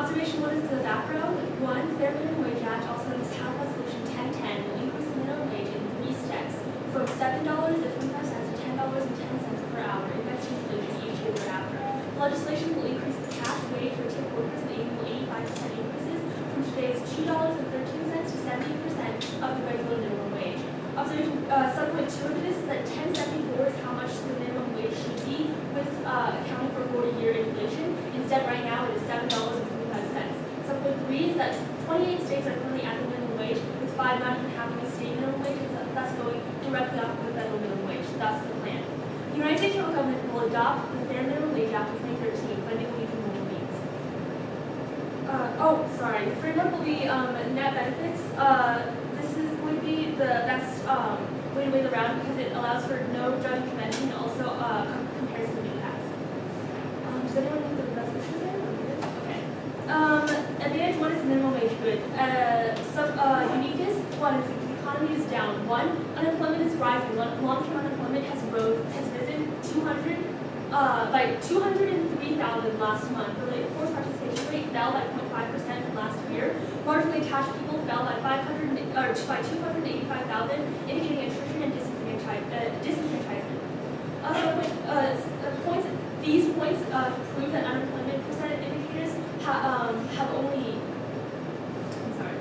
Observation 1 is the background. 1, Fair Minimum Wage Act, also known as House Resolution 1010, will increase the minimum wage in 3 steps from $7.25 to $10.10 per hour, indexed inflation each year thereafter. The legislation will increase the cash wage for tip workers with annual 85% increases from today's $2.13 to 70% of the regular minimum wage. Observation subpoint 2 of this is that 1074 is how much the minimum wage should be with accounting for 40-year inflation. Instead, right now it is $7.25. Subpoint 3 is that 28 states are currently at the minimum wage, with 5 not even having a state minimum wage, and thus going directly off of the federal minimum wage. That's the plan. The United States federal government will adopt the Fair Minimum Wage Act of 2013, funding will be through multiple means. The framework will be net benefits. This is going to be the best way to weigh the round because it allows for no judge intervention and also comparison to past. Does anyone need the resolution there? Okay. Advantage 1 is minimum wage good. Uniqueness 1 is the economy is down. 1, unemployment is rising. Long-term unemployment has risen by 203,000 last month. The labor force participation rate fell by 0.5% from last year. Marginally attached people fell by 285,000, indicating attrition and disenfranchisement. These points prove that unemployment percent indicators have only. I'm sorry.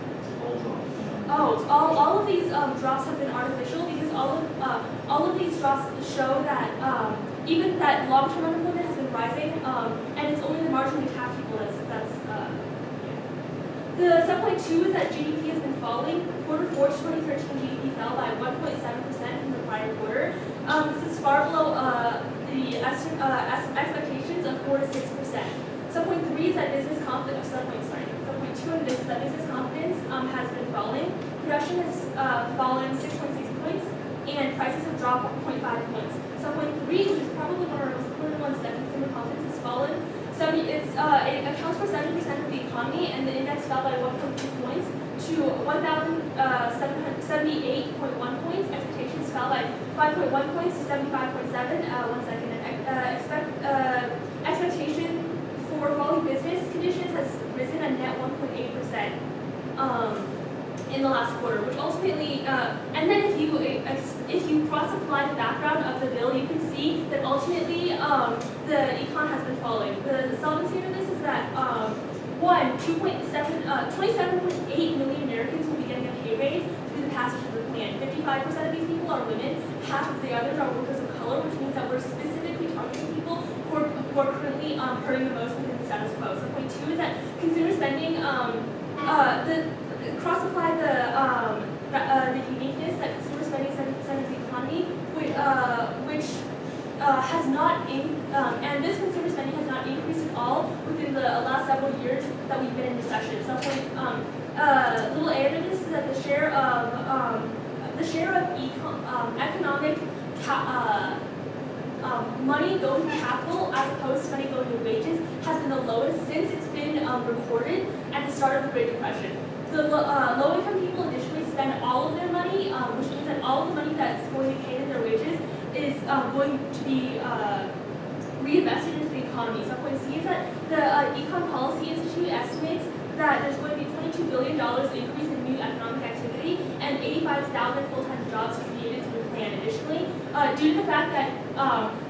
All of these drops have been artificial because all of these drops show that even that long-term unemployment has been rising, and it's only the marginally attached people that's. The subpoint 2 is that GDP has been falling. Quarter 4 2013 GDP fell by 1.7% from the prior quarter. This is far below the expectations of 4 to 6%. Subpoint 3 is that business confidence. Subpoint 2 of this is that business confidence has been falling. Production has fallen 6.6 points, and prices have dropped 0.5 points. Subpoint 3, which is probably one of our most important ones, that consumer confidence has fallen. It accounts for 70% of the economy, and the index fell by 1.2 points to 1,778.1 points. Expectations fell by 5.1 points to 75.7. Expectation for falling business conditions has risen a net 1.8% in the last quarter, which ultimately, and then if you cross-apply the background of the bill, you can see that ultimately the econ has been falling. The solvency of this is that 27.8 million Americans will be getting a pay raise through the passage of the plan. 55% of these people are women, half of the others are workers of color, which means that we're specifically targeting people who are currently hurting the most within the status quo. So point 2 is that consumer spending, cross-apply the uniqueness that consumer spending 70% of the economy, which has not, and this consumer spending has not increased at all within the last several years that we've been in recession. So little A of this is that the share of economic money going to capital as opposed to money going to wages has been the lowest since it's been recorded at the start of the Great Depression. The low-income people additionally spend all of their money, which means that all of the money that's going to be paid in their wages is going to be reinvested into the economy. So point C is that the Econ Policy Institute estimates that there's going to be $22 billion increase in new economic activity and 85,000 full-time jobs created through the plan. Additionally, due to the fact that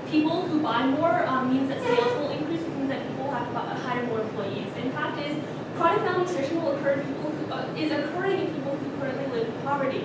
people who buy more means that sales will increase, which means that people will have to hire more employees. The impact is chronic malnutrition will occur in people is occurring in people who currently live in poverty.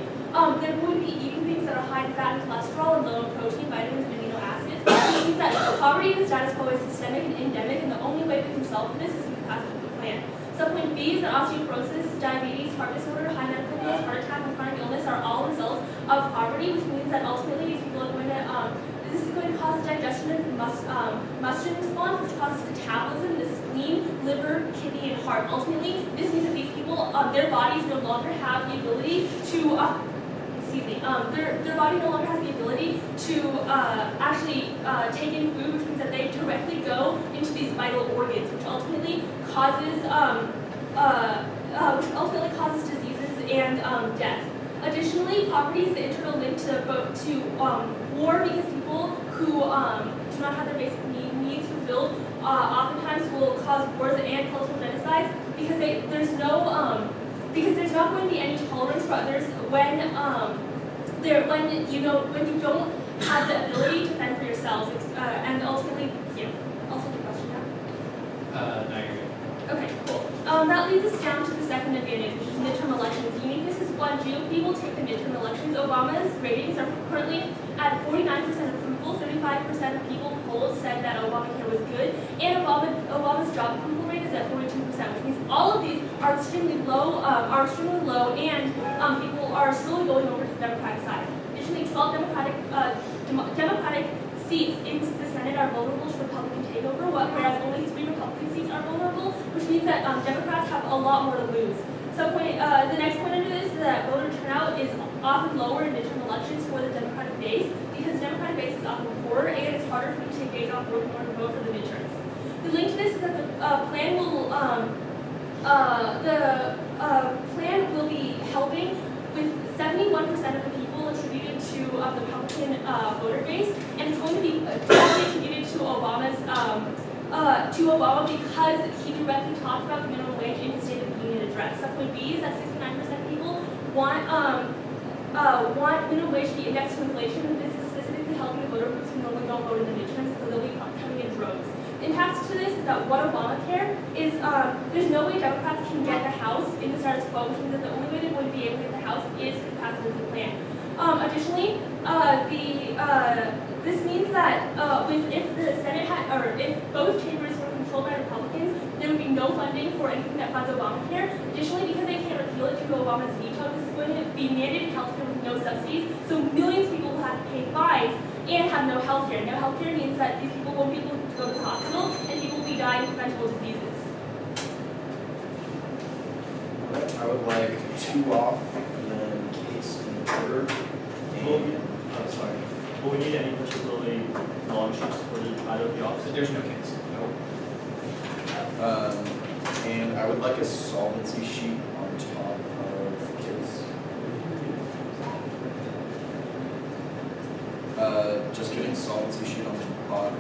They're going to be eating things that are high in fat and cholesterol and low in protein, vitamins, and amino acids, which means that poverty in the status quo is systemic and endemic, and the only way we can solve this is through the passage of the plan. Subpoint B is that osteoporosis, diabetes, heart disorder, high medical bills, heart attack, and chronic illness are all results of poverty, which means that ultimately these people are going to, this is going to cause digestion of the muscarinic response, which causes catabolism, the spleen, liver, kidney, and heart. Ultimately, this means that these people, their bodies no longer have the ability to, their body no longer has the ability to actually take in food, which means that they directly go into these vital organs, which ultimately causes diseases and death. Additionally, poverty is the internal link to war, because people who do not have their basic needs fulfilled oftentimes will cause wars and cultural genocides. because there's not going to be any tolerance for others when you don't have the ability to fend for yourselves, and ultimately, yeah. Also, the question now. No, you're good. Okay, cool. That leads us down to the second advantage, which is midterm elections. Uniqueness is one. GOP will take the midterm elections. Obama's ratings are currently at 49% approval. 35% of people polled said that Obamacare was good, and Obama's job approval rate is at 42%, which means all of these are extremely low, and people are slowly going over to the Democratic side. Additionally, 12 Democratic seats in the Senate are vulnerable to Republican takeover, whereas only 3 Republican seats are vulnerable, which means that Democrats have a lot more to lose. So the next point under this is that voter turnout is often lower in midterm elections for the Democratic base, because the Democratic base is often poorer, and it's harder for them to take days off work in order to vote for the midterms. The link to this is that the plan will be helping with 71% of the people attributed to the Republican voter base, and it's going to be directly attributed to Obama because he directly talked about the minimum wage in his State of the Union address. Subpoint B is that 69% of people want minimum wage to be indexed to inflation, and this is specifically helping the voter groups who normally don't vote in the midterms, so they'll be coming in droves. The impacts to this is that what Obamacare is, there's no way Democrats can get the House in the status quo, which means that the only way they would be able to get the House is through the passage of the plan. Additionally, this means that if the Senate if both chambers were controlled by Republicans, there would be no funding for anything that funds Obamacare. Additionally, because they can't repeal it due to Obama's veto, this is going to be mandated healthcare with no subsidies, so millions of people will have to pay fines and have no healthcare. No healthcare means that these people won't be able to go to the hospital, and people will be dying of preventable diseases. I would like 2 off, and then case in order. Sorry. Will we need any particularly long sheets for either of the offices? There's no case. And I would like a solvency sheet on top of case. Just kidding, solvency sheet on the bottom.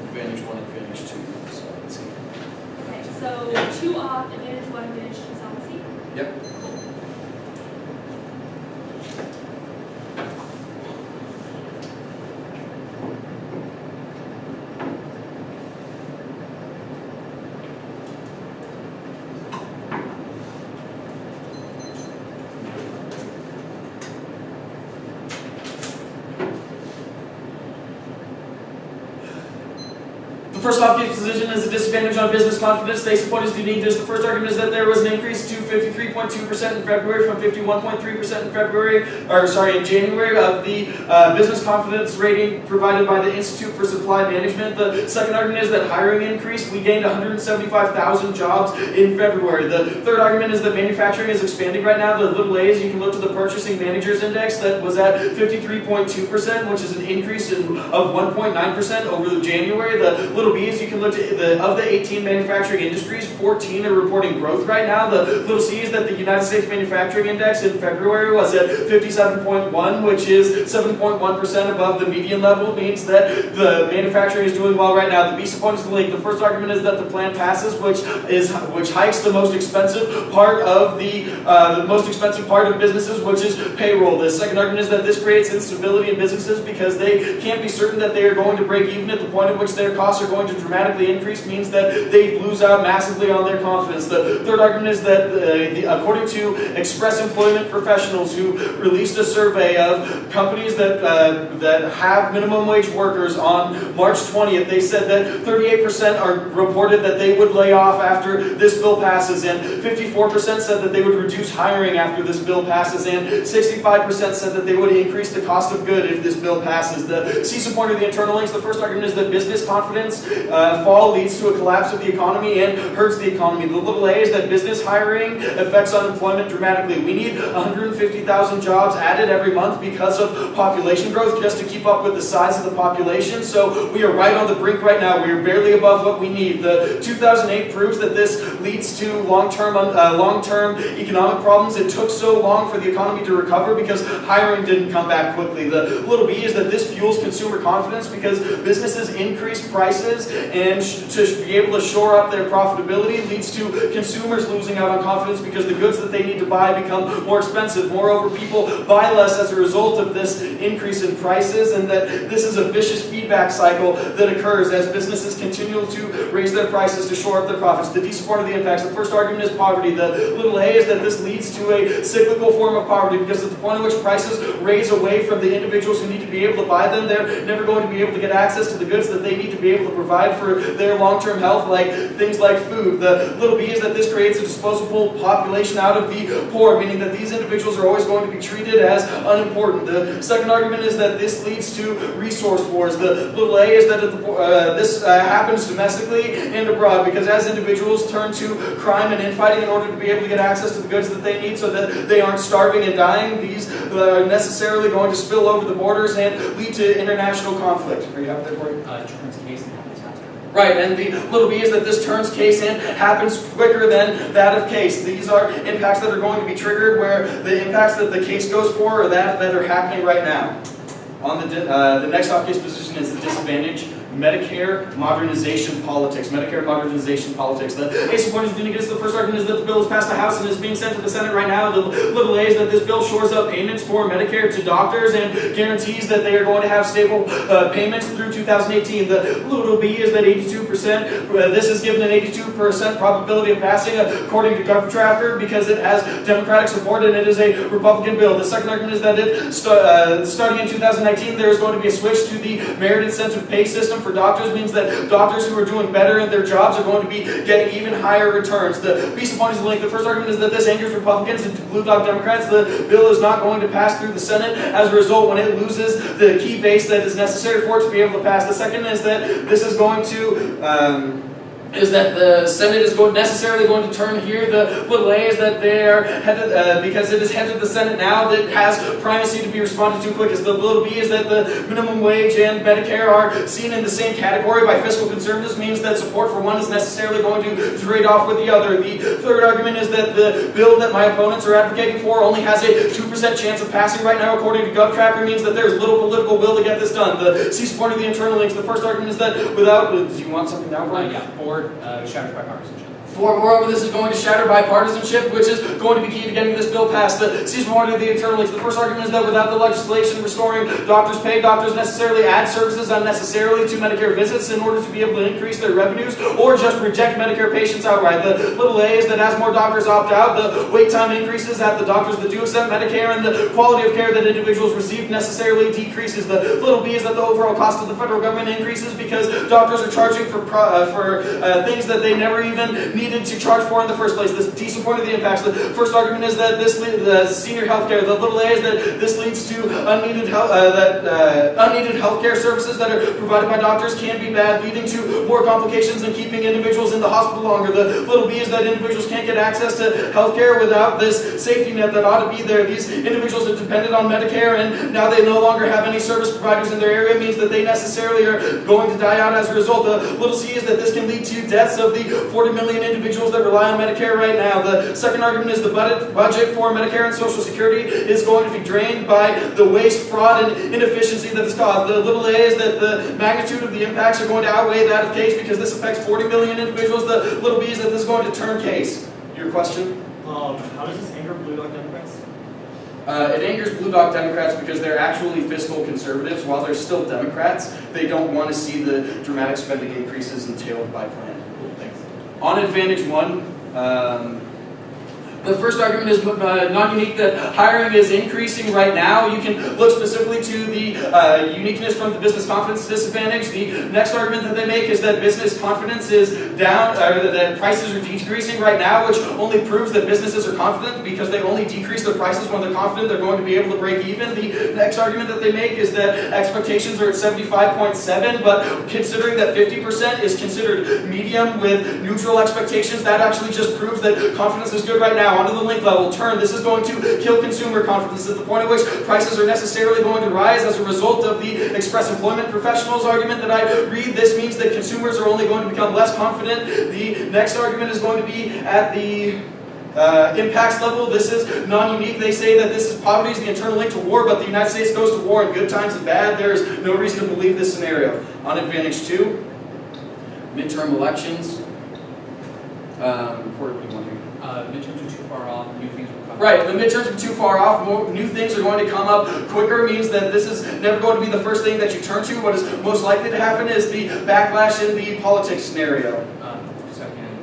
Advantage 1, advantage 2, solvency. Okay, so 2 off, advantage 1, advantage 2, solvency. Yep. The first off-case position is a disadvantage on business confidence. They support is unique. The first argument is that there was an increase to 53.2% in February from 51.3% in in January of the business confidence rating provided by the Institute for Supply Management. The second argument is that hiring increased. We gained 175,000 jobs in February. The third argument is that manufacturing is expanding right now. The little A's, you can look to the Purchasing Managers Index that was at 53.2%, which is an increase of 1.9% over January. The little B's, you can look to of the 18 manufacturing industries, 14 are reporting growth right now. The little C is that the United States Manufacturing Index in February was at 57.1, which is 7.1% above the median level, means that the manufacturing is doing well right now. The B supports the link. The first argument is that the plan passes, which hikes the most expensive part of the most expensive part of businesses, which is payroll. The second argument is that this creates instability in businesses because they can't be certain that they are going to break even at the point at which their costs are going to dramatically increase, means that they lose out massively on their confidence. The third argument is that according to Express Employment Professionals, who released a survey of companies that have minimum wage workers on March 20th, they said that 38% are reported that they would lay off after this bill passes, and 54% said that they would reduce hiring after this bill passes, and 65% said that they would increase the cost of good if this bill passes. The C support of the internal links. The first argument is that business confidence fall leads to a collapse of the economy and hurts the economy. The little A is that business hiring affects unemployment dramatically. We need 150,000 jobs added every month because of population growth just to keep up with the size of the population. So we are right on the brink right now. We are barely above what we need. The 2008 proves that this leads to long-term economic problems. It took so long for the economy to recover because hiring didn't come back quickly. The little B is that this fuels consumer confidence because businesses increase prices prices and to be able to shore up their profitability leads to consumers losing out on confidence because the goods that they need to buy become more expensive. Moreover, people buy less as a result of this increase in prices, and that this is a vicious feedback cycle that occurs as businesses continue to raise their prices to shore up their profits. The D support of the impacts. The first argument is poverty. The little a is that this leads to a cyclical form of poverty because at the point at which prices raise away from the individuals who need to be able to buy them, they're never going to be able to get access to the goods that they need to be able to provide for their long-term health, like things like food. The little b is that this creates a disposable population out of the poor, meaning that these individuals are always going to be treated as unimportant. The second argument is that this leads to resource wars. The little a is that this happens domestically and abroad because as individuals turn to crime and infighting in order to be able to get access to the goods that they need so that they aren't starving and dying, these are necessarily going to spill over the borders and lead to international conflict. Are you happy there, Corey? Turns case and happens faster. Right, and the little b is that this turns case in happens quicker than that of case. These are impacts that are going to be triggered where the impacts that the case goes for are that are happening right now. On the next off-case position is the disadvantage. Medicare modernization politics. Medicare modernization politics. The A support is going to get the first argument is that the bill has passed the House and is being sent to the Senate right now. The little a is that this bill shores up payments for Medicare to doctors and guarantees that they are going to have stable payments through 2018. The little b is that 82%, this is given an 82% probability of passing according to GovTracker because it has Democratic support and it is a Republican bill. The second argument is that starting in 2019 there is going to be a switch to the merit incentive pay system for doctors, means that doctors who are doing better in their jobs are going to be getting even higher returns. The piece of point is linked. The first argument is that this angers Republicans and blue dog Democrats. The bill is not going to pass through the Senate as a result when it loses the key base that is necessary for it to be able to pass. The second is that this is going to that the Senate is necessarily going to turn here. The little a is that they are headed, because it is headed the Senate now that has primacy to be responded to quickest. The little b is that the minimum wage and Medicare are seen in the same category by fiscal conservatives, means that support for one is necessarily going to trade off with the other. The third argument is that the bill that my opponents are advocating for only has a 2% chance of passing right now according to GovTracker, means that there's little political will to get this done. The C support of the internal links. The first argument is that without, do you want something now, Brian? Yeah, shattered by partisanship. Moreover, this is going to shatter bipartisanship, which is going to be key to getting this bill passed. The season one of the internal links. The first argument is that without the legislation restoring doctors' pay, doctors necessarily add services unnecessarily to Medicare visits in order to be able to increase their revenues, or just reject Medicare patients outright. The little a is that as more doctors opt out, the wait time increases at the doctors that do accept Medicare, and the quality of care that individuals receive necessarily decreases. The little b is that the overall cost of the federal government increases because doctors are charging for things that they never even needed to charge for in the first place. The D support of the impacts. The first argument is that the senior health care. The little a is that this leads to unneeded health care services that are provided by doctors can be bad, leading to more complications and keeping individuals in the hospital longer. The little b is that individuals can't get access to health care without this safety net that ought to be there. These individuals are dependent on Medicare and now they no longer have any service providers in their area, means that they necessarily are going to die out as a result. The little c is that this can lead to deaths of the 40 million individuals that rely on Medicare right now. The second argument is the budget for Medicare and Social Security is going to be drained by the waste, fraud, and inefficiency that is caused. The little a is that the magnitude of the impacts are going to outweigh that of case because this affects 40 million individuals. The little b is that this is going to turn case. Your question? How does this anger blue dog Democrats? It angers blue dog Democrats because they're actually fiscal conservatives. While they're still Democrats, they don't want to see the dramatic spending increases entailed by plan. Cool, thanks. On Advantage 1, the first argument is non-unique, that hiring is increasing right now. You can look specifically to the uniqueness from the business confidence disadvantage. The next argument that they make is that business confidence is down, that prices are decreasing right now, which only proves that businesses are confident because they only decrease their prices when they're confident they're going to be able to break even. The next argument that they make is that expectations are at 75.7, but considering that 50% is considered medium with neutral expectations, that actually just proves that confidence is good right now. Onto the link level, turn. This is going to kill consumer confidence at the point at which prices are necessarily going to rise as a result of the express employment professionals argument that I read. This means that consumers are only going to become less confident. The next argument is going to be at the impacts level. This is non-unique. They say that this is poverty is the internal link to war, but the United States goes to war in good times and bad. There is no reason to believe this scenario. On Advantage 2, midterm elections. Corey, what do you want here? Midterms are too far off, new things will come. Right, the midterms are too far off, more new things are going to come up quicker, means that this is never going to be the first thing that you turn to. What is most likely to happen is the backlash in the politics scenario. Second,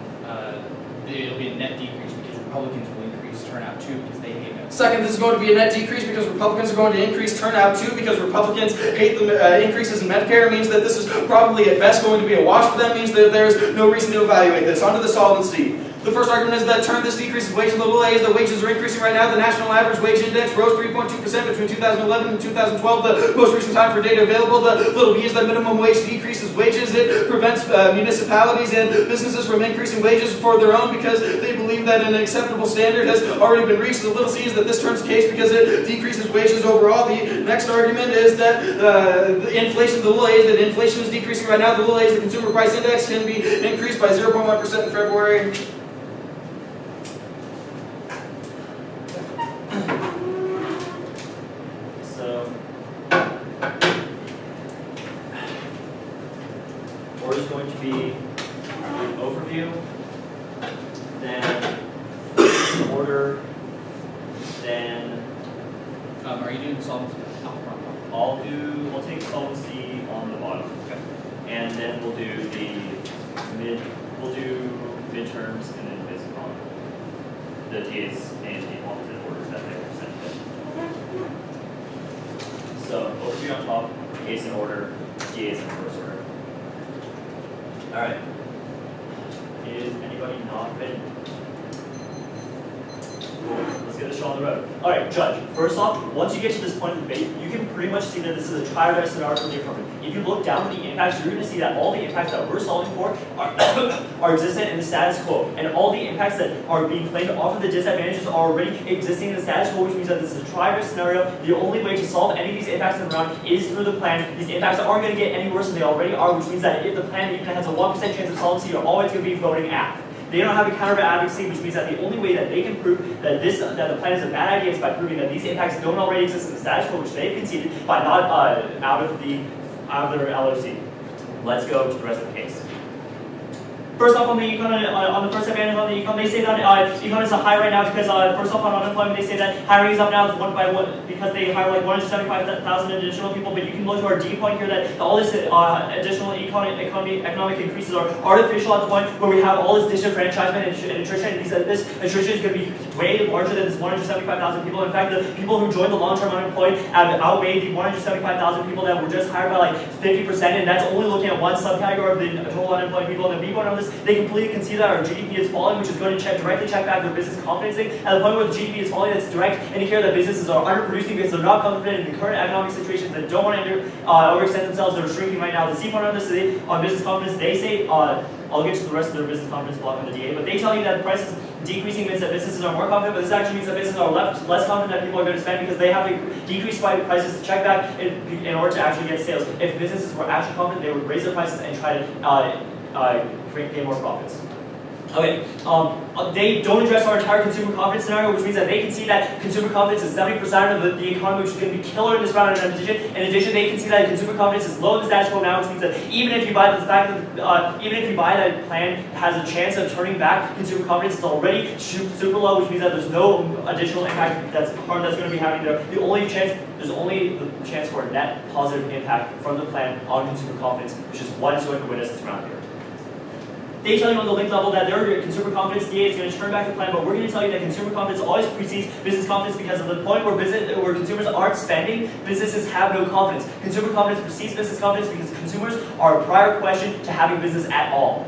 it'll be a net decrease because Republicans will increase turnout too because they hate it. Second, this is going to be a net decrease because Republicans are going to increase turnout too because Republicans hate the increases in Medicare. It means that this is probably at best going to be a wash for them, means that there's no reason to evaluate this. On to the solvency. The first argument is that this decreases wage in the little a is that wages are increasing right now. The national average wage index rose 3.2% between 2011 and 2012, the most recent time for data available. The little b is that minimum wage decreases wages. It prevents municipalities and businesses from increasing wages for their own because they believe that an acceptable standard has already been reached. The little c is that this turns the case because it decreases wages overall. The next argument is that the inflation, the little a is that inflation is decreasing right now. The little a is the consumer price index can be increased by 0.1% in February. Order is going to be an overview, then order, then Are you doing solvency? we'll take solvency on the bottom. Okay. And then we'll do midterms and then basic on the DAs and the alternate orders that they presented. So overview on top, case in order, DAs in reverse order. Alright. Is anybody not ready? Cool. Let's get this show on the road. Alright, Judge, first off, once you get to this point of the debate, you can pretty much see that this is a tried scenario for the affirmative. If you look down at the impacts, you're going to see that all the impacts that we're solving for are existent in the status quo. And all the impacts that are being claimed off of the disadvantages are already existing in the status quo, which means that this is a tried scenario. The only way to solve any of these impacts in the round is through the plan. These impacts aren't going to get any worse than they already are, which means that if the plan even has a 1% chance of solvency, you're always going to be voting Aff. They don't have a counter advocacy, which means that the only way that they can prove that the plan is a bad idea is by proving that these impacts don't already exist in the status quo, which they've conceded by not out of their LOC. Let's go to the rest of the case. First off, on the first advantage on the econ, they say that econ is high right now because first off on unemployment, they say that hiring is up now because they hire like 175,000 additional people. But you can look to our D point here that all this additional economic increases are artificial at the point where we have all this disenfranchisement and attrition. And this attrition is going to be way larger than this 175,000 people. In fact, the people who joined the long-term unemployed have outweighed the 175,000 people that were just hired by like 50%, and that's only looking at one subcategory of the total unemployed people. And the B point on this, they completely concede that our GDP is falling, which is going to directly check back their business confidence thing. At the point where the GDP is falling, that's direct indicator that businesses are underproducing because they're not confident in the current economic situations, that don't want to overextend themselves, that are shrinking right now. The C point on this, on business confidence, they say, I'll get to the rest of their business confidence block on the DA, but they tell you that prices decreasing means that businesses are more confident, but this actually means that businesses are less confident that people are going to spend because they have to decrease prices to check back in order to actually get sales. If businesses were actually confident, they would raise their prices and try to gain more profits. Okay, they don't address our entire consumer confidence scenario, which means that they can see that consumer confidence is 70% of the economy, which is going to be killer in this round. In addition, they can see that consumer confidence is low in the status quo now, which means that even if you buy that plan has a chance of turning back consumer confidence, it's already super low, which means that there's no additional impact that's going to be happening there. There's only the chance for a net positive impact from the plan on consumer confidence, which is what is going to win us this round here. They tell you on the link level that their consumer confidence DA is going to turn back the plan, but we're going to tell you that consumer confidence always precedes business confidence because of the point where consumers aren't spending, businesses have no confidence. Consumer confidence precedes business confidence because consumers are a prior question to having business at all.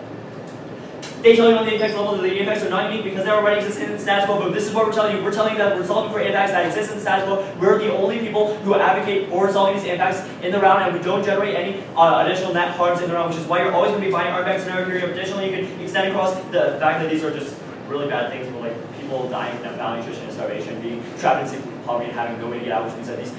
They tell you on the impacts level that the impacts are not unique because they already exist in the status quo, but this is what we're telling you. We're telling you that we're solving for impacts that exist in the status quo. We're the only people who advocate for solving these impacts in the round, and we don't generate any additional net harms in the round, which is why you're always going to be buying our impact scenario here. Additionally, you can extend across the fact that these are just really bad things, where like people dying from malnutrition and starvation, being trapped in poverty and having no way to get out, which means that these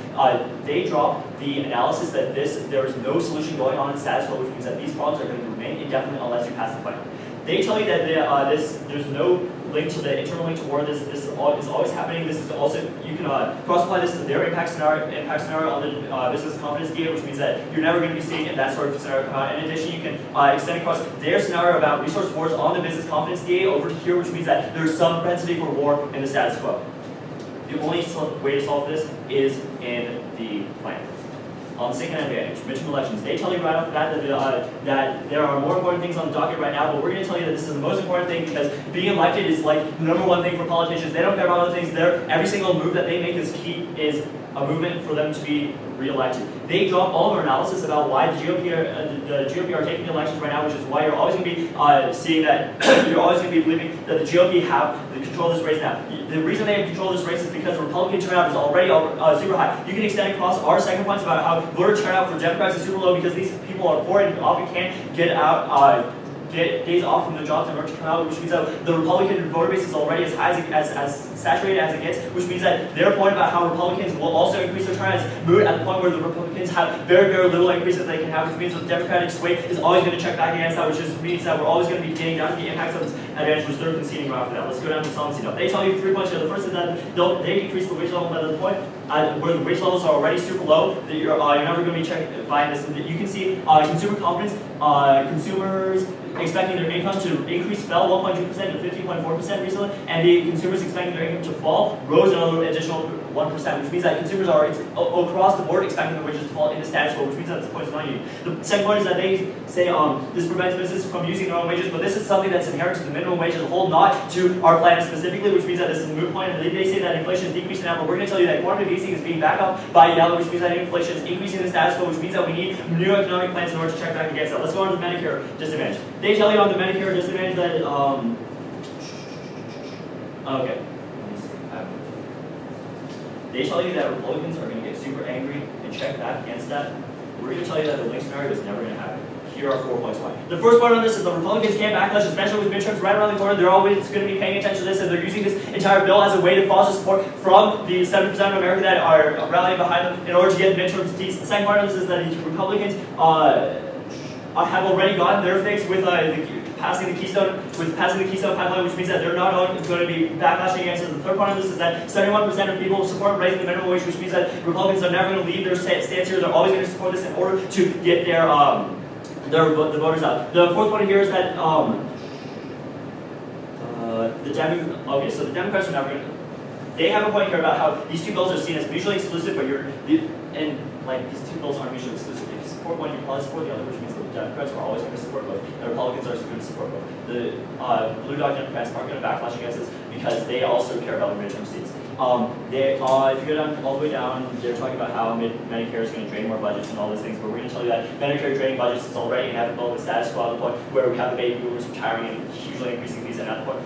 they drop the analysis that there is no solution going on in the status quo, which means that these problems are going to remain indefinitely unless you pass the plan. They tell you that there's no link to the internal link to war. This is always happening. This is also, you can cross-apply this to their impact scenario on the business confidence data, which means that you're never going to be seeing that sort of scenario come out. In addition, you can extend across their scenario about resource wars on the business confidence data over to here, which means that there's some propensity for war in the status quo. The only way to solve this is in the plan. On the second advantage, midterm elections. They tell you right off the bat that there are more important things on the docket right now, but we're going to tell you that this is the most important thing because being elected is like the #1 thing for politicians. They don't care about other things. Every single move that they make is key, is a movement for them to be re-elected. They drop all of our analysis about why the GOP are taking the elections right now, which is why you're always going to be seeing that, you're always going to be believing that the GOP have the control of this race now. The reason they have control of this race is because the Republican turnout is already super high. You can extend across our second points about how voter turnout for Democrats is super low because these people are poor and often can't get out, get days off from the jobs in order to come out, which means that the Republican voter base is already as high as saturated as it gets, which means that their point about how Republicans will also increase their turnout is moot at the point where the Republicans have very, very little increase that they can have, which means that the Democratic sway is always going to check back against that, which just means that we're always going to be getting down to the impacts of this advantage, which they're conceding right after that. Let's go down to solvency. Now, they tell you 3 points here. The first is that they decrease the wage level by the point where the wage levels are already super low, that you're never going to be buying this. You can see consumer confidence, consumers expecting their income to increase fell 1.2% to 15.4% recently, and the consumers expecting their income to fall rose another additional 1%, which means that consumers are across the board expecting their wages to fall in the status quo, which means that this point is not unique. The second point is that they say this prevents businesses from using their own wages, but this is something that's inherent to the minimum wage as a whole, not to our plan specifically, which means that this is a moot point. And they say that inflation is decreasing now, but we're going to tell you that quantitative easing is being backed up by yellow, which means that inflation is increasing the status quo, which means that we need new economic plans in order to check back against that. Let's go on to the Medicare disadvantage. They tell you on the Medicare disadvantage that, okay. They tell you that Republicans are going to get super angry and check back against that. We're going to tell you that the link scenario is never going to happen. Here are 4 points why. The first point on this is the Republicans can't backlash, especially with midterms right around the corner. They're always going to be paying attention to this, and they're using this entire bill as a way to foster support from the 70% of America that are rallying behind them in order to get midterms seats. The second part of this is that the Republicans have already gotten their fix with passing the Keystone pipeline, which means that they're not going to be backlashing against it. The third part of this is that 71% of people support raising the minimum wage, which means that Republicans are never going to leave their stance here. They're always going to support this in order to get the voters out. The fourth point here is that the Democrats are never going to. They have a point here about how these two bills are seen as mutually exclusive, but these two bills aren't mutually exclusive. If you support one, you probably support the other, which means the Democrats are always going to support both, and Republicans are going to support both. The Blue Dog Democrats aren't going to backlash against this because they also care about the midterm seats. If you go down all the way down, they're talking about how Medicare is going to drain more budgets and all these things, but we're going to tell you that Medicare draining budgets is already inevitable with status quo at the point where we have the baby boomers retiring and hugely increasing these, and at the point.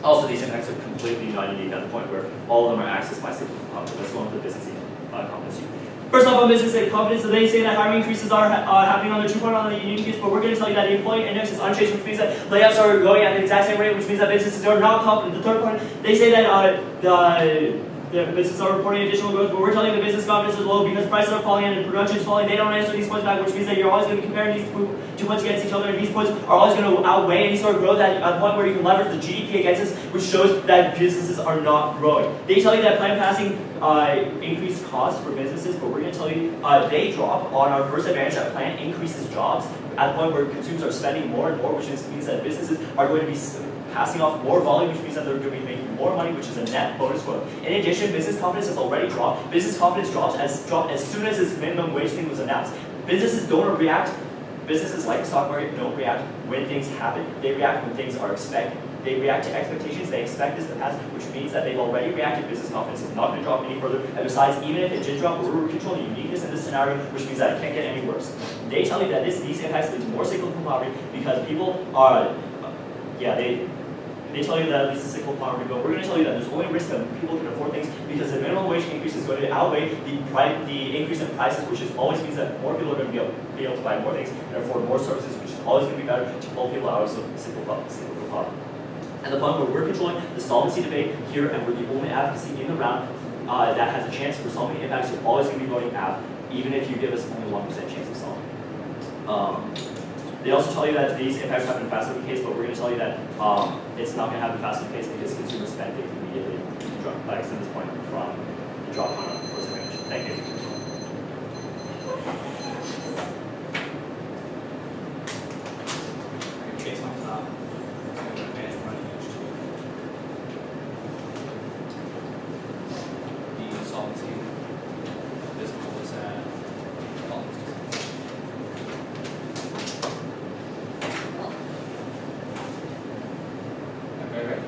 Also, these impacts are completely non-unique at the point where all of them are accessed by cyclical confidence. Let's go on to the business confidence. First off, on business confidence, they say that hiring increases are happening on the 2-point on the union case, but we're going to tell you that the employee index is unchanged, which means that layoffs are going at the exact same rate, which means that businesses are not confident. The third point, they say that the businesses are reporting additional growth, but we're telling you the business confidence is low because prices are falling and production is falling. They don't answer these points back, which means that you're always going to be comparing these 2 points against each other, and these points are always going to outweigh any sort of growth at a point where you can leverage the GDP against this, which shows that businesses are not growing. They tell you that plan passing increased costs for businesses, but we're going to tell you they drop on our first advantage that plan increases jobs at the point where consumers are spending more and more, which means that businesses are going to be passing off more volume, which means that they're going to be making more money, which is a net bonus for them. In addition, business confidence has already dropped. Business confidence dropped as soon as this minimum wage thing was announced. Businesses don't react. Businesses like the stock market don't react when things happen. They react when things are expected. They react to expectations. They expect this to pass, which means that they've already reacted. Business confidence is not going to drop any further. And besides, even if it did drop, we're controlling the uniqueness in this scenario, which means that it can't get any worse. They tell you that these impacts lead to more cyclical poverty because people are, they tell you that at least the cyclical poverty, but we're going to tell you that there's only risk that people can afford things because the minimum wage increase is going to outweigh the increase in prices, which always means that more people are going to be able to buy more things and afford more services, which is always going to be better to pull people out of cyclical poverty. And the point where we're controlling the solvency debate here, and we're the only advocacy in the round that has a chance for solving impacts, you're always going to be voting Aff, even if you give us only 1% chance of solving. They also tell you that these impacts happen faster than the case, but we're going to tell you that it's not going to happen faster than the case because consumer spending immediately drop by extend this point from the drop on first advantage. Thank you. Case on top. Advantage running edge two. The solvency. This one was at. Okay, right.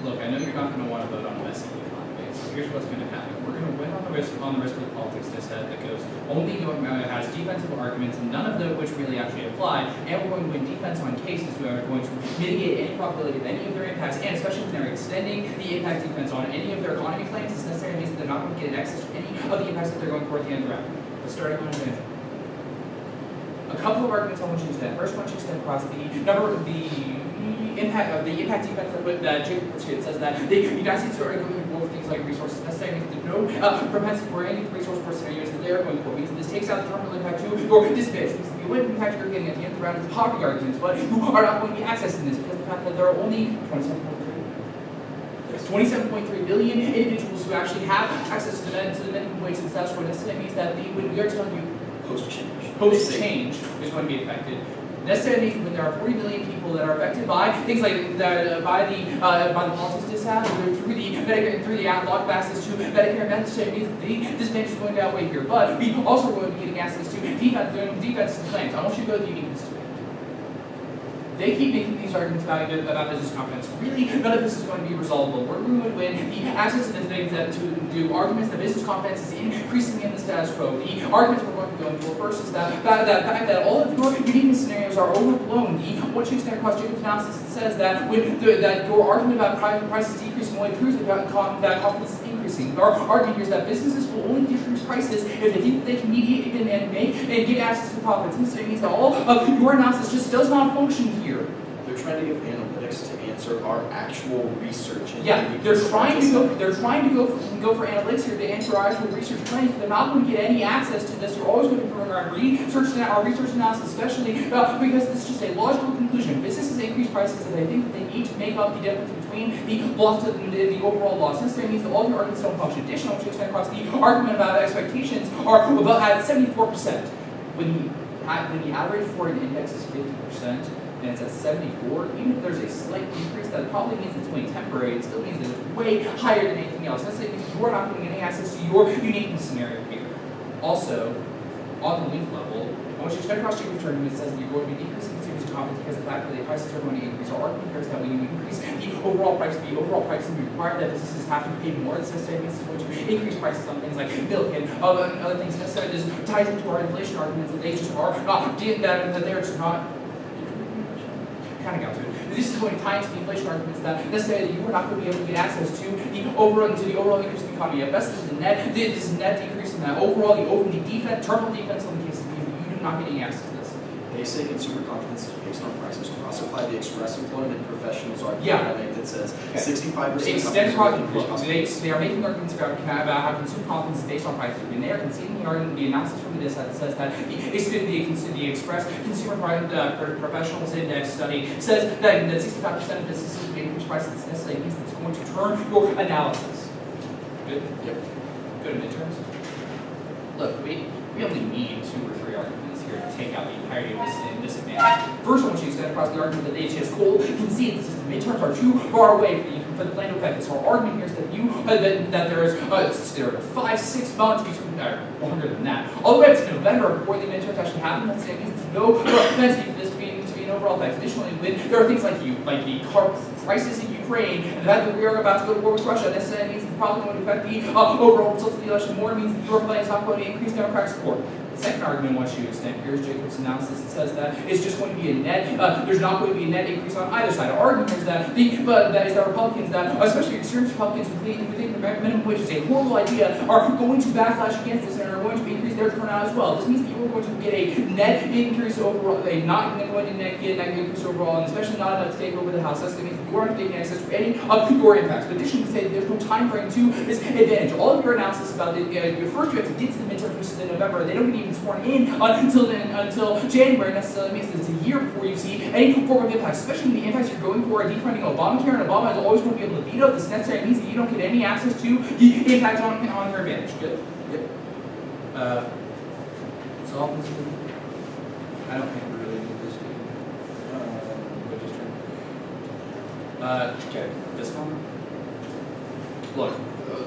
Look, I know you're not going to want to vote on the messy economy, so here's what's going to happen. We're going to win on the risk of the politics test that goes only has defensive arguments, none of them which really actually apply, and we're going to win defense on cases we are going to mitigate any probability of any of their impacts, and especially when they're extending the impact defense on any of their economy claims, this necessarily means that they're not going to get access to any of the impacts that they're going for at the end of the round. Let's start on advantage. A couple of arguments I want you to extend. First, I want you to extend across the number of the impact defense that Jacob puts here. It says that the United States are going to with things like resources necessary means that no propensity for any resource for scenarios that they are going for. Means that this takes out the terminal impact to your disadvantage. Means that the only impact you're getting at the end of the round is poverty arguments, but you are not going to be accessing this because of the fact that there are only 27.3 billion individuals who actually have access to the minimum wage and status quo. Necessarily means that when we are telling you post-change is going to be affected. Necessarily means when there are 40 million people that are affected by things like that, by the policies disadvantage through the Medicare, through the outlook access to Medicare, necessarily means that the disadvantage is going to outweigh here. But we also are going to be getting access to defense and claims. I want you to go to the uniqueness to it. They keep making these arguments about business confidence. Really, none of this is going to be resolvable. We're going to win the access to the things that to do arguments that business confidence is increasing in the status quo. The arguments we're going to be going for first is that that all of your uniqueness scenarios are overblown. What you extend across Jacob's analysis says that that your argument about prices decreasing only proves that confidence is increasing. Our argument here is that businesses will only decrease prices if they think that they can mediate and get access to profits. And so it means that all of your analysis just does not function here. They're trying to give analytics to answer our actual research. Yeah, they're trying to go for analytics here to answer our actual research claims, but they're not going to get any access to this. You're always going to be doing our research analysis, especially because this is just a logical conclusion. Businesses increase prices that they think that they need to make up the difference between the loss to the overall loss. This means that all of your arguments don't function. Additionally, which extend across the argument about expectations are about at 74%. When the average for an index is 50%. And it's at 74, even if there's a slight decrease, that probably means it's only temporary. It still means that it's way higher than anything else. That's because you are not going to get any access to your uniqueness scenario here. Also, on the link level, I want you to check across your return. It says that you're going to be decreasing consumers' confidence because of the fact that the prices are going to increase. Our argument here is that when you increase the overall price will be required that businesses have to pay more. This necessarily means it's going to increase prices on things like milk and other things. Necessarily this ties into our inflation arguments that they just are not that they're just not. Kind of got to it. This is going to tie into the inflation arguments that necessarily you are not going to be able to get access to the overall increase in the economy. At best, this is a net decrease in that overall, the defense, terminal defense on the cases means that you do not get any access to this. They say consumer confidence is based on prices. We also apply the express employment professionals argument that says 65%. They are making arguments about how consumer confidence is based on prices. And they are conceding the analysis from this that says that the express consumer professionals index study says that 65% of businesses will increase prices. This necessarily means that it's going to turn your analysis. Good? Yep. Good at midterms? Look, we only need 2 or 3 arguments here to take out the entirety of this disadvantage. First, I want you to extend across the argument that the HS Cole concedes that the midterms are too far away for the plan to affect this. Our argument here is that there are 5-6 months between, longer than that, all the way up to November before the midterms actually happen. That's it. Means no propensity for this to be an overall effect. Additionally, when there are things like the crisis in Ukraine and the fact that we are about to go to war with Russia, necessarily means it's probably going to affect the overall results of the election more. It means that your plan is not going to increase Democratic support. The second argument I want you to extend here is Jacob's analysis. It says that it's just going to be a net, there's not going to be a net increase on either side. Our argument is that the Republicans, especially extremist Republicans who think the minimum wage is a horrible idea, are going to backlash against this and are going to increase their turnout as well. This means that you're going to get a net increase overall, not going to get a net increase overall, and especially not enough to take over the House. That means that you aren't getting access to any of your impacts. But additionally, we say that there's no time frame to this advantage. All of your analysis about first you have to get to the midterms, which is in November. They don't even even sworn in until January necessarily means that it's a year before you see any form of impacts, especially when the impacts you're going for are defunding Obamacare, and Obama is always going to be able to veto. This necessarily means that you don't get any access to the impact on your advantage. Good. Yep. So I don't think we really need this. Okay, this one. Look,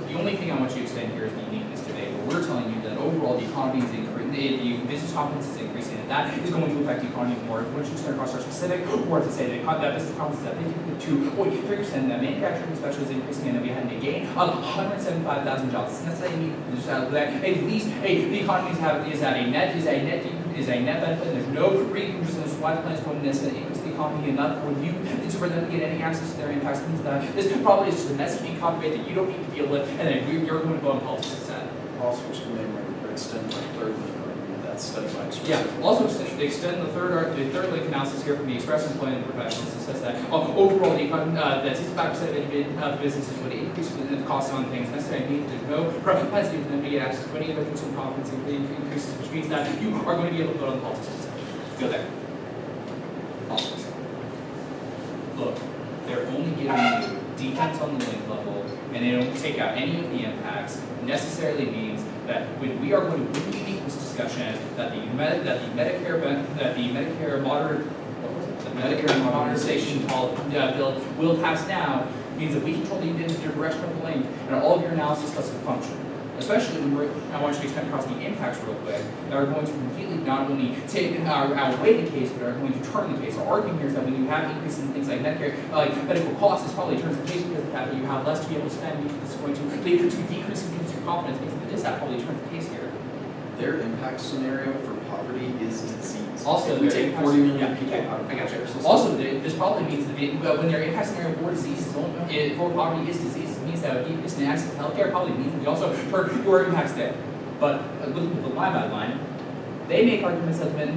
the only thing I want you to extend here is the uniqueness debate, but we're telling you that overall the economy is increasing, the business confidence is increasing, and that is going to affect the economy more. Once you extend across our specific, or to say that business confidence is at 52.3%, and that manufacturing especially is increasing, and that we had a gain of 175,000 jobs. And that's what I mean. That at least the economy is at a net benefit, and there's no reason why the plan is going to increase the economy enough for them to get any access to their impacts. Means that this probably is just a messy economy that you don't need to deal with, and then you're going to go on politics instead. Also, extend the third link argument that's studied by express. Yeah. Also, they extend the third link analysis here from the express employment professionals. It says that overall, that 65% of businesses would increase the cost on things. Necessarily means there's no propensity for them to get access to any other consumer confidence increases, which means that you are going to be able to vote on politics instead. Go there. Politics. Look, they're only giving you defense on the link level, and they don't take out any of the impacts. Necessarily means that when we are going to repeat this discussion, that the Medicare modernization bill will pass now, means that we control the direction of the link, and all of your analysis doesn't function. Especially when I want you to extend across the impacts real quick, that are going to completely not only outweigh the case, but are going to turn the case. Our argument here is that when you have increases in things like Medicare, like medical costs, this probably turns the case because of the fact that you have less to be able to spend, because it's going to lead to decreasing consumer confidence, because that probably turns the case here. Their impact scenario for poverty is disease. Also, we take 40 million people out of I got you. healthcare system. Also, this probably means that when their impact scenario for disease for poverty is disease, it means that decreasing access to healthcare probably means that we also turn your impacts there. But looking at the line by line, they make arguments that there's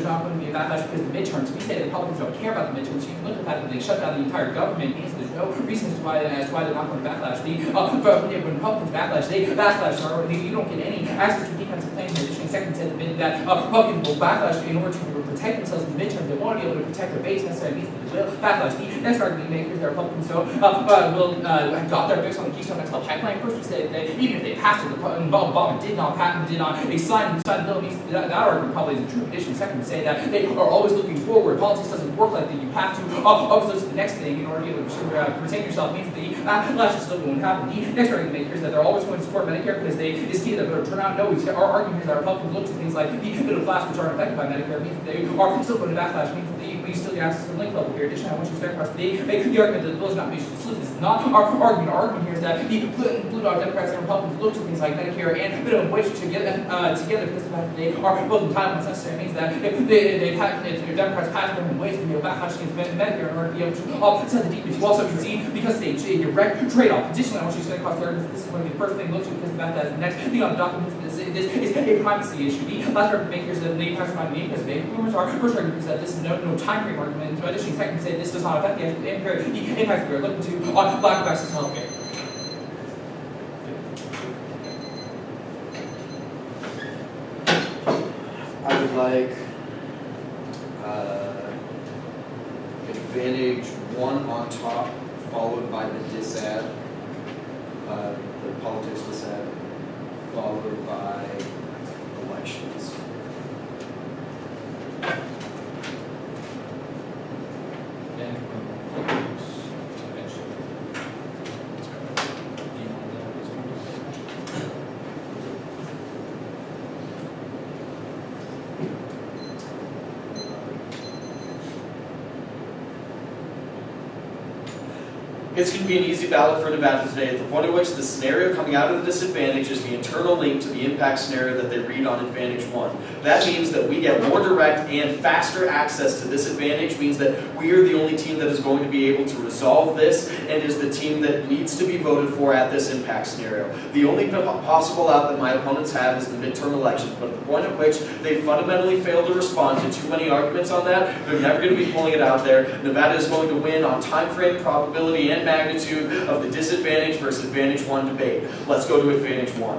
not going to be a backlash because of the midterms. We say that Republicans don't care about the midterms. You can look at the fact that they shut down the entire government. It means there's no reason as to why they're not going to backlash. But when Republicans backlash, they backlash. Or you don't get any access to defensive claims. In addition, second said that Republicans will backlash in order to protect themselves in the midterms. They want to be able to protect their base. Necessarily means that they will backlash. The next argument we make is that Republicans got their fix on the Keystone XL pipeline. First, we say that even if they passed it, Obama did not sign the bill. Means that argument probably is a true addition. Second, to say that they are always looking forward. Politics doesn't work like that. You have to always look to the next thing in order to be able to protect yourself. Means the backlash is still going to happen. The next argument we make is that they're always going to support Medicare because it's key to the voter turnout. No, our argument is that Republicans look to things like the middle class, which aren't affected by Medicare. Means that they are still going to backlash. Means that we still get access to the link level here. Additionally, I want you to start across the argument that the bill is not mutually exclusive. This is not our argument. Our argument here is that the blue dog Democrats and Republicans look to things like Medicare and minimum wage together because of the fact that they are both entitlements. Necessary means that if Democrats pass minimum wage, there will be a backlash against Medicare in order to be able to set the decrease. You also concede because it's a direct trade-off. Additionally, I want you to start across the argument that this is going to be the first thing looked to because of the fact that the next thing on the document is a privacy issue. The last argument makers that the impact on me because baby boomers are first argument is that this is no time frame argument. So additionally, second, say this does not affect the impact we are looking to on lack of access to healthcare. I would like Advantage 1 on top, followed by the disad, the politics disad, followed by elections. It's going to be an easy ballot for Nevada today, at the point at which the scenario coming out of the disadvantage is the internal link to the impact scenario that they read on Advantage 1. That means that we get more direct and faster access to this advantage, means that we are the only team that is going to be able to resolve this and is the team that needs to be voted for at this impact scenario. The only possible out that my opponents have is the midterm elections, but at the point at which they fundamentally fail to respond to too many arguments on that, they're never going to be pulling it out there. Nevada is going to win on time frame, probability, and magnitude of the disadvantage versus Advantage 1 debate. Let's go to Advantage 1.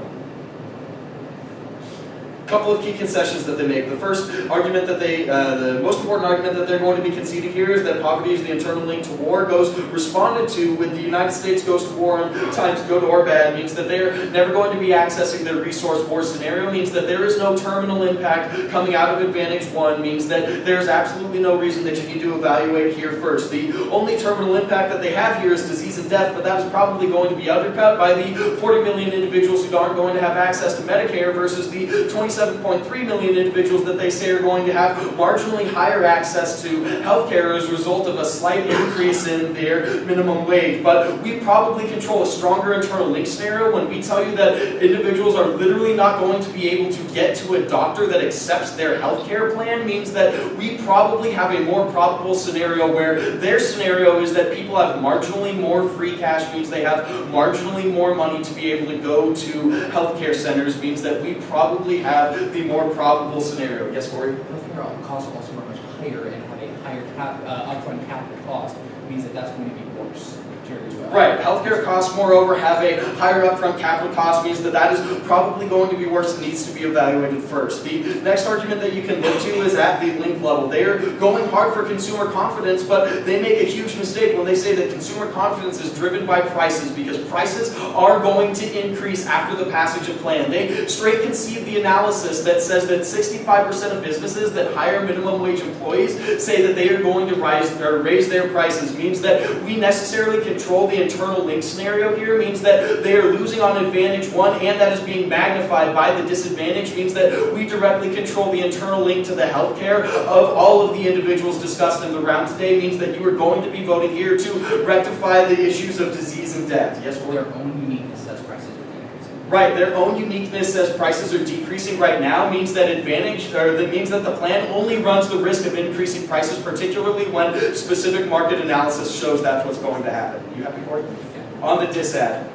couple of key concessions that they make. The first argument that the most important argument that they're going to be conceding here is that poverty is the internal link to war goes responded to when the United States goes to war and times good or bad, means that they're never going to be accessing their resource war scenario, means that there is no terminal impact coming out of Advantage 1, means that there's absolutely no reason that you need to evaluate here first. The only terminal impact that they have here is disease and death, but that is probably going to be undercut by the 40 million individuals who aren't going to have access to Medicare versus the 27.3 million individuals that they say are going to have marginally higher access to healthcare as a result of a slight increase in their minimum wage. But we probably control a stronger internal link scenario when we tell you that individuals are literally not going to be able to get to a doctor that accepts their healthcare plan, means that we probably have a more probable scenario where their scenario is that people have marginally more free cash, means they have marginally more money to be able to go to healthcare centers, means that we probably have the more probable scenario. Yes, Corey? Healthcare costs also are much higher and have a higher upfront capital cost, means that that's going to be worse here as well. Right. Healthcare costs, moreover, have a higher upfront capital cost, means that that is probably going to be worse and needs to be evaluated first. The next argument that you can look to is at the link level. They are going hard for consumer confidence, but they make a huge mistake when they say that consumer confidence is driven by prices, because prices are going to increase after the passage of plan. They straight concede the analysis that says that 65% of businesses that hire minimum wage employees say that they are going to raise their prices, means that we necessarily control the internal link scenario here, means that they are losing on Advantage 1, and that is being magnified by the disadvantage, means that we directly control the internal link to the healthcare of all of the individuals discussed in the round today, means that you are going to be voting here to rectify the issues of disease and death. Yes, For their own uniqueness as prices are decreasing. Right, their own uniqueness as prices are decreasing right now means that the plan only runs the risk of increasing prices, particularly when specific market analysis shows that's what's going to happen. You happy, Corey? Yeah. On the disad.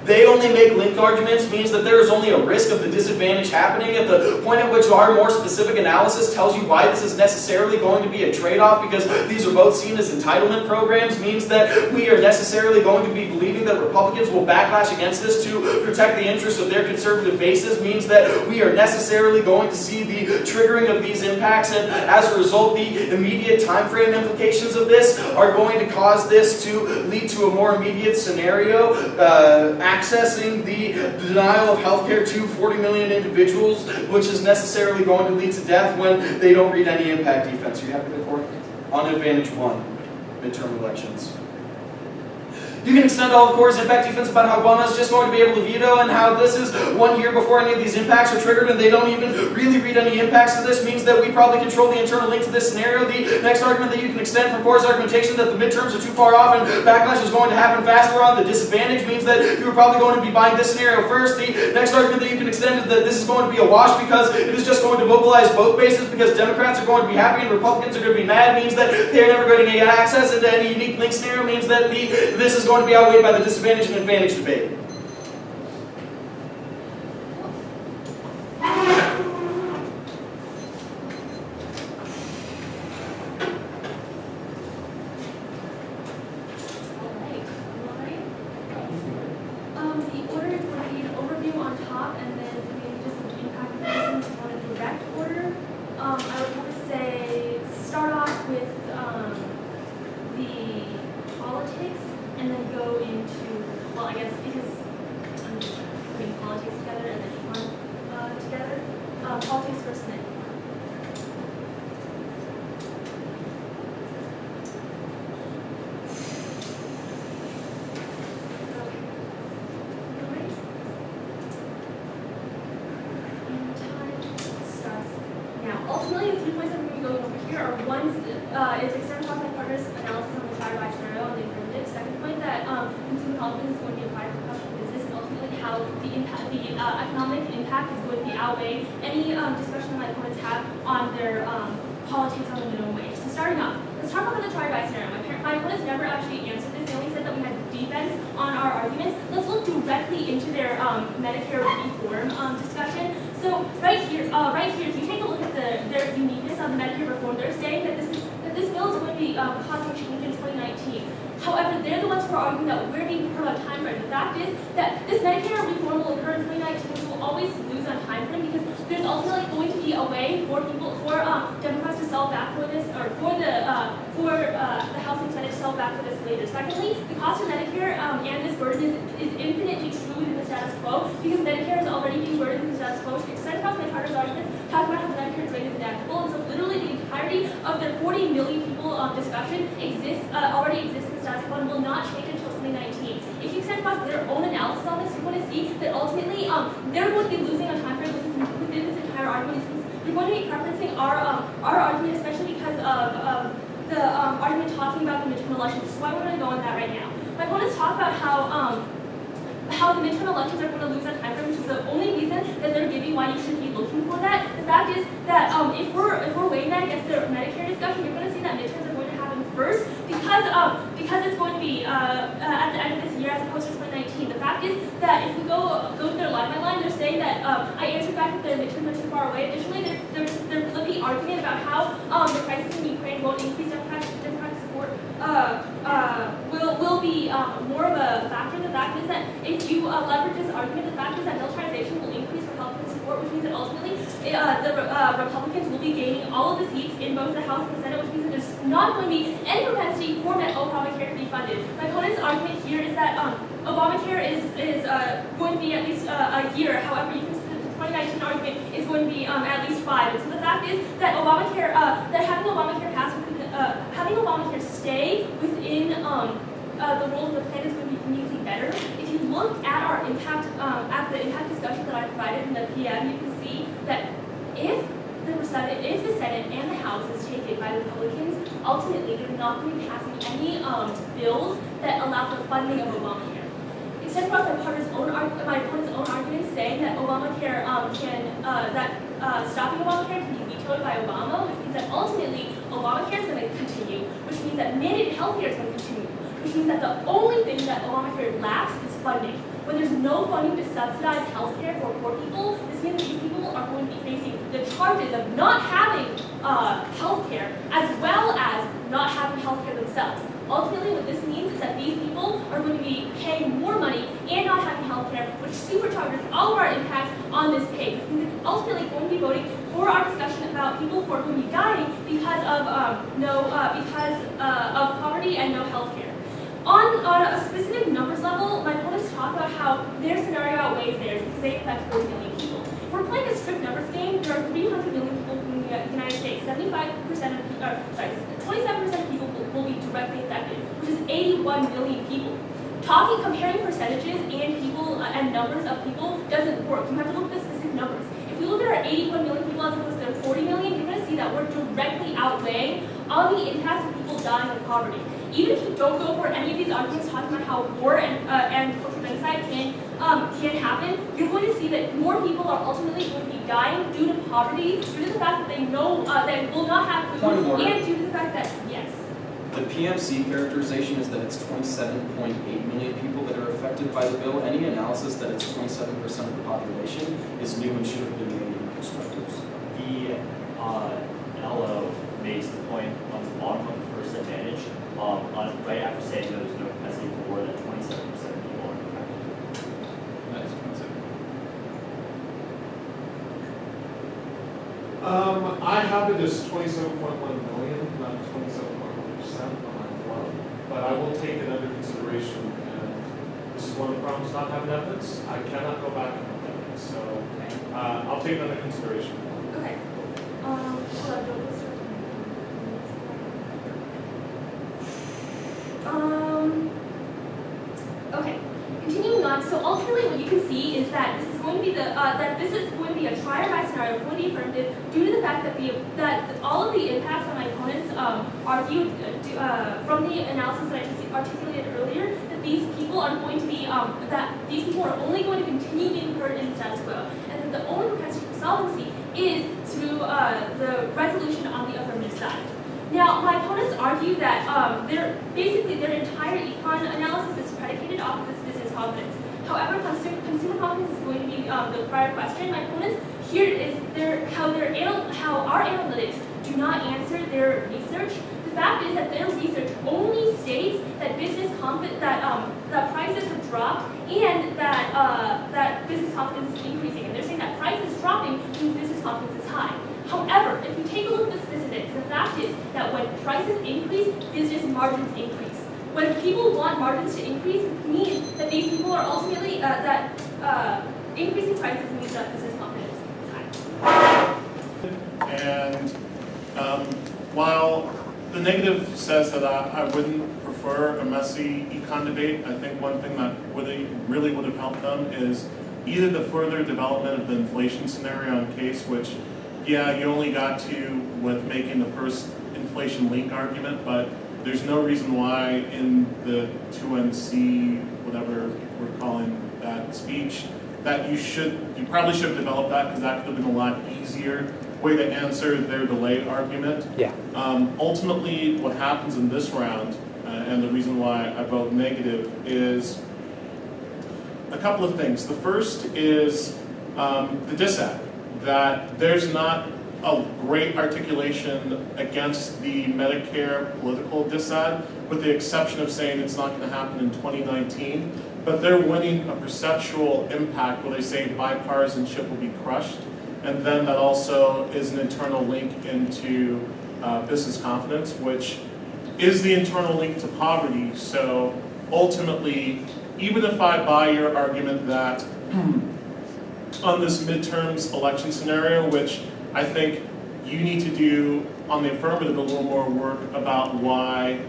They only make link arguments, means that there is only a risk of the disadvantage happening at the point at which our more specific analysis tells you why this is necessarily going to be a trade-off, because these are both seen as entitlement programs, means that we are necessarily going to be believing that Republicans will backlash against this to protect the interests of their conservative bases, means that we are necessarily going to see the triggering of these impacts, and as a result, the immediate time frame implications of this are going to cause this to lead to a more immediate scenario, accessing the denial of health care to 40 million individuals, which is necessarily going to lead to death when they don't read any impact defense. Are you happy to report? On Advantage 1, midterm elections. You can extend all of Corey's impact defense about how Guam is just going to be able to veto, and how this is 1 year before any of these impacts are triggered and they don't even really read any impacts of this, means that we probably control the internal link to this scenario. The next argument that you can extend from Corey's argumentation that the midterms are too far off and backlash is going to happen faster on the disadvantage, means that you are probably going to be buying this scenario first. The next argument that you can extend is that this is going to be a wash because it is just going to mobilize both bases, because Democrats are going to be happy and Republicans are going to be mad, means that they are never going to get access into any unique link scenario, means that this is going to be outweighed by the disadvantage and advantage debate. The order is going to be an overview on top, and then maybe just some impact reasons on a direct order. I would want to say start off with the politics, and then go into, well, I guess because I'm just putting politics together and then econ together. Politics first, and then ultimately, the 3 points that we're going to go over here are one is external conflict partners analysis on the entire by scenario and the alternative. Second point, that consumer confidence is going to be applied to professional business, and ultimately how the impact, the economic impact is going to be outweigh any discussion that my opponents have on their politics on the minimum wage. So starting off, let's talk about the try-by scenario. My opponents never actually answered this. They only said that we had defense on our arguments. Let's look directly into their Medicare reform discussion. So right here, if you take a look at their uniqueness on the Medicare reform, they're saying that this bill is going to be causing change in 2019. However, they're the ones who are arguing that we're being put on time frame. The fact is that this Medicare reform will occur in 2019, which will always lose on time frame. later. Secondly, the cost of Medicare and this burden is infinitely true within the status quo because Medicare is already being burdened with the status quo. To extend across my partner's arguments, talk about how the Medicare drain is inevitable, and so literally the entirety of their 40 million people discussion already exists in the status quo and will not change until 2019. If you extend across their own analysis on this, you're going to see that ultimately they're going to be losing on time frame within this entire argument. You're going to be preferencing our argument, especially because of the argument talking about the midterm elections, which is why we're going to go on that right now. My opponents talk about how the midterm elections are going to lose on time frame, which is the only reason that they're giving why you should be looking for that. The fact is that if we're weighing that against the Medicare discussion, you're going to see that midterms are going to happen first because it's going to be at the end of this year as opposed to 2019. The fact is that if we go through their line by line, they're saying that I answered back that their midterms are too far away. Additionally, they're flipping argument about how the crisis in Ukraine won't increase Democratic support will be more of a factor. The fact is that if you leverage this argument, the fact is that militarization will increase Republican support, which means that ultimately the Republicans will be gaining all of the seats in both the House and the Senate, which means that there's not going to be any propensity for Obamacare to be funded. My opponent's argument here is that Obamacare is going to be at least a year. However, you can see that the 2019 argument is going to be at least 5. And so the fact is that Obamacare, that having Obamacare pass, having Obamacare stay within the role of the plan is going to be uniquely better. If you look at our impact, at the impact discussion that I provided in the PM, you can see that if the Senate and the House is taken by Republicans, ultimately they're not going to be passing any bills that allow for funding of Obamacare. Instead, my opponent's own argument saying that Obamacare stopping Obamacare can be vetoed by Obama, which means that ultimately Obamacare is going to continue, which means that mandated health care is going to continue, which means that the only thing that Obamacare lacks is funding. When there's no funding to subsidize health care for poor people, this means that these people are going to be facing the charges of not having health care as well as not having health care themselves. Ultimately, what this means is that these people are going to be paying more money and not having health care, which supercharges all of our impacts on this page. Which means that ultimately going to be voting for our discussion about people who are going to be dying because of poverty and no health care. On a specific numbers level, my opponents talk about how their scenario outweighs theirs because they affect 40 million people. If we're playing a strict numbers game, there are 300 million people in the United States. 27% of people will be directly affected, which is 81 million people. Comparing percentages and people and numbers of people doesn't work. You have to look at the specific numbers. If we look at our 81 million people as opposed to 40 million, you're going to see that we're directly outweighing on the impacts of people dying of poverty. Even if you don't go for any of these arguments talking about how war and cultural genocide can happen, you're going to see that more people are ultimately going to be dying due to poverty, due to the fact that they know they will not have food, and due to the fact that, yes. The PMC characterization is that it's 27.8 million people that are affected by the bill. Any analysis that it's 27% of the population is new and should have been made in constructors. The LO makes the point on the bottom of the first advantage, right after saying that there's no capacity for war, that 27% of people are impacted. That's I have it as 27.1 million, not 27.1% on my form, but I will take it under consideration. And this is one of the problems not having evidence. I cannot go back and have evidence, so I'll take it under consideration. Okay. Okay. Continuing on. So ultimately, what you can see is that this is going to be a try or die scenario, going to be affirmative due to the fact that all of the impacts that my opponents argued from the analysis that I articulated earlier, that these people are going to be these people are only going to continue being heard in the status quo, and that the only propensity for solvency is through the resolution on the affirmative side. Now, my opponents argue that their entire econ analysis is predicated off of this business confidence. However, consumer confidence is going to be the prior question. My opponents here is how our analytics do not answer their research. The fact is that their research only states that that prices have dropped and that business confidence is increasing, and they're saying that price is dropping means business confidence is high. However, if you take a look at the specifics, the fact is that when prices increase, business margins increase. When people want margins to increase, it means that these people are ultimately, increasing prices means that business confidence is high. And while the negative says that I wouldn't prefer a messy econ debate, I think one thing that really would have helped them is either the further development of the inflation scenario on case, which, yeah, you only got to with making the first inflation link argument, but there's no reason why in the 2NC, whatever we're calling that speech, that you probably should have developed that, because that could have been a lot easier way to answer their delay argument. Yeah. Ultimately, what happens in this round, and the reason why I vote negative, is a couple of things. The first is the disad, that there's not a great articulation against the Medicare political disad, with the exception of saying it's not going to happen in 2019, but they're winning a perceptual impact where they say bipartisanship will be crushed, and then that also is an internal link into business confidence, which is the internal link to poverty. So ultimately, even if I buy your argument that on this midterms election scenario, which I think you need to do on the affirmative a little more work about why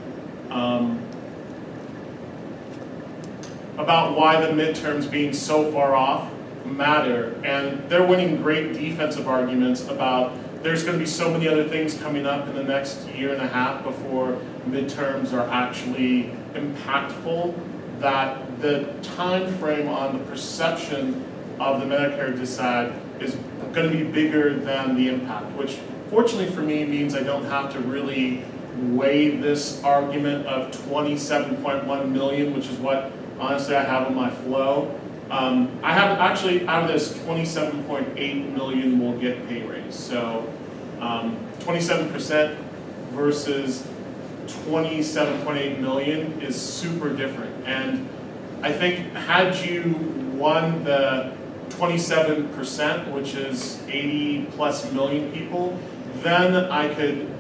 the midterms being so far off matter, and they're winning great defensive arguments about there's going to be so many other things coming up in the next year and a half before midterms are actually impactful, that the time frame on the perception of the Medicare disad is going to be bigger than the impact, which fortunately for me means I don't have to really weigh this argument of 27.1 million, which is what honestly I have in my flow. I have actually, out of this, 27.8 million will get pay raise. So 27% versus 27.8 million is super different. And I think had you won the 27%, which is 80 plus million people, then I could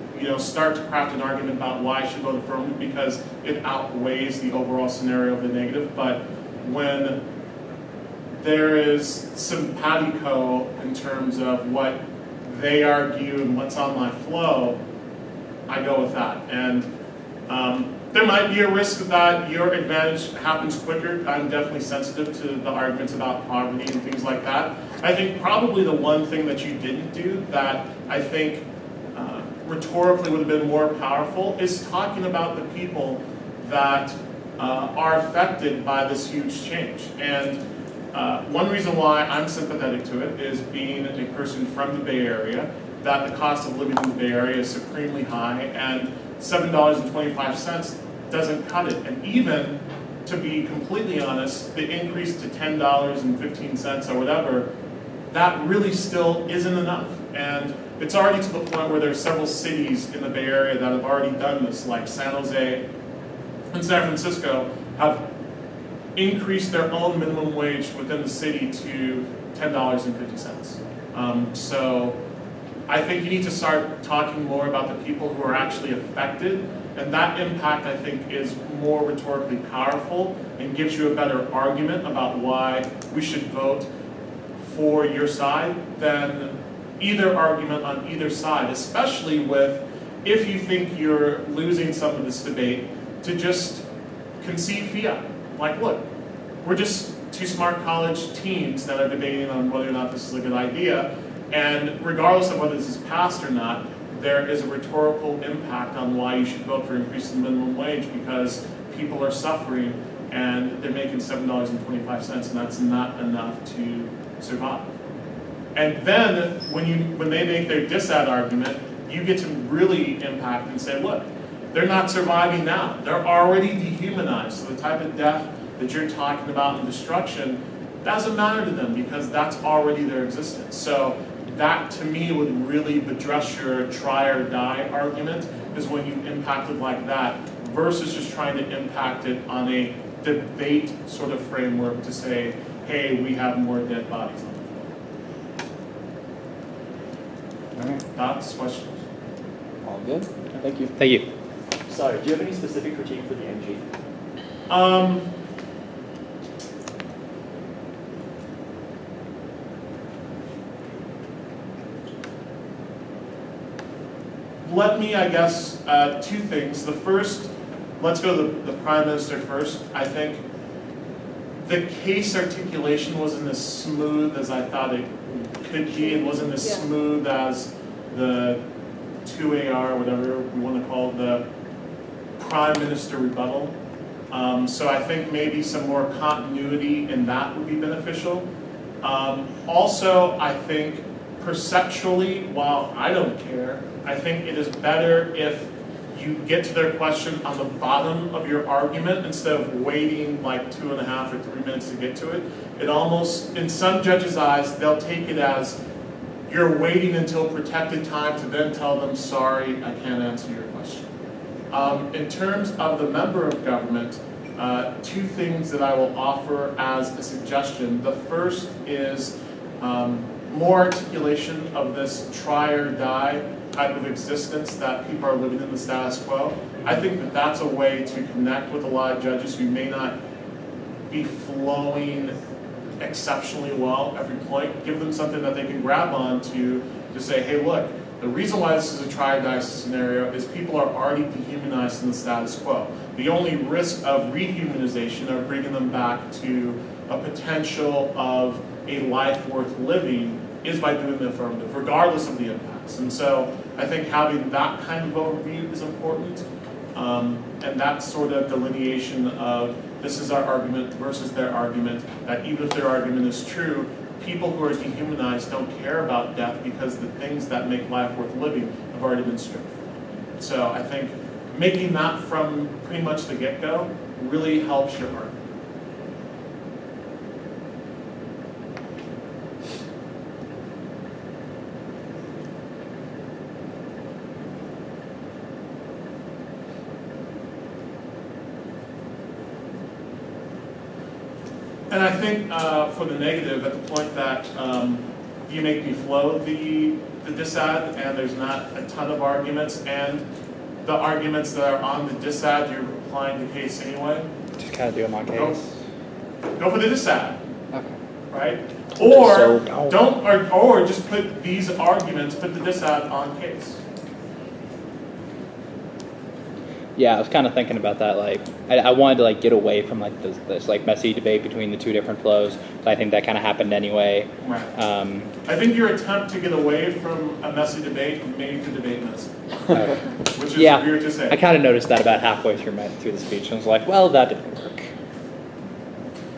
start to craft an argument about why I should vote affirmative, because it outweighs the overall scenario of the negative. But when there is simpatico in terms of what they argue and what's on my flow, I go with that. And there might be a risk that your advantage happens quicker. I'm definitely sensitive to the arguments about poverty and things like that. I think probably the one thing that you didn't do that I think rhetorically would have been more powerful is talking about the people that are affected by this huge change. And one reason why I'm sympathetic to it is being a person from the Bay Area, that the cost of living in the Bay Area is supremely high, and $7.25 doesn't cut it. And even, to be completely honest, the increase to $10.15 or whatever, that really still isn't enough. And it's already to the point where there are several cities in the Bay Area that have already done this, like San Jose and San Francisco have increased their own minimum wage within the city to $10.50. So I think you need to start talking more about the people who are actually affected, and that impact, I think, is more rhetorically powerful and gives you a better argument about why we should vote for your side than either argument on either side, especially with, if you think you're losing some of this debate, to just concede fiat. Like, look, we're just two smart college teens that are debating on whether or not this is a good idea, and regardless of whether this is passed or not, there is a rhetorical impact on why you should vote for increasing the minimum wage, because people are suffering and they're making $7.25, and that's not enough to survive. And then when they make their disad argument, you get to really impact and say, look, they're not surviving now. They're already dehumanized. So the type of death that you're talking about and destruction doesn't matter to them, because that's already their existence. So that, to me, would really address your try or die argument, is when you impact it like that, versus just trying to impact it on a debate sort of framework to say, hey, we have more dead bodies on the floor. All right. Thoughts, questions? All good. Thank you. Thank you. Sorry, do you have any specific critique for the NG? Let me, I guess, two things. The first, let's go to the Prime Minister first. I think the case articulation wasn't as smooth as I thought it could be. It wasn't as smooth as the 2AR, whatever we want to call it, the Prime Minister rebuttal. So I think maybe some more continuity in that would be beneficial. Also, I think perceptually, while I don't care, I think it is better if you get to their question on the bottom of your argument instead of waiting like 2.5 or 3 minutes to get to it. It almost, in some judges' eyes, they'll take it as you're waiting until protected time to then tell them, sorry, I can't answer your question. In terms of the member of government, two things that I will offer as a suggestion. The first is more articulation of this try or die type of existence that people are living in the status quo. I think that that's a way to connect with a lot of judges who may not be flowing exceptionally well every point. Give them something that they can grab on to say, hey, look, the reason why this is a try or die scenario is people are already dehumanized in the status quo. The only risk of rehumanization or bringing them back to a potential of a life worth living is by doing the affirmative, regardless of the impacts. And so I think having that kind of overview is important. And that sort of delineation of this is our argument versus their argument, that even if their argument is true, people who are dehumanized don't care about death because the things that make life worth living have already been stripped from them. So I think making that from pretty much the get-go really helps your argument. And I think for the negative, at the point that you make me flow the disad and there's not a ton of arguments, and the arguments that are on the disad, you're applying the case anyway. Just kind of do them on case. Go for the disad. Okay. Right? Or So- or just put these arguments, put the disad on case. Yeah, I was kind of thinking about that. Like, I wanted to like get away from like this like messy debate between the two different flows. So I think that kind of happened anyway. Right. I think your attempt to get away from a messy debate made the debate messy. Which is Yeah, weird to say. I kind of noticed that about halfway through the speech. And I was like, well, that didn't work.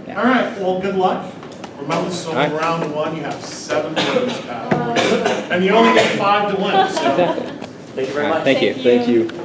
Yeah. All right. Well, good luck. Remember, this is only All right. round one. You have 7 votes, and you only get 5 to win. So. Exactly. Thank you very much. Thank you. Thank you.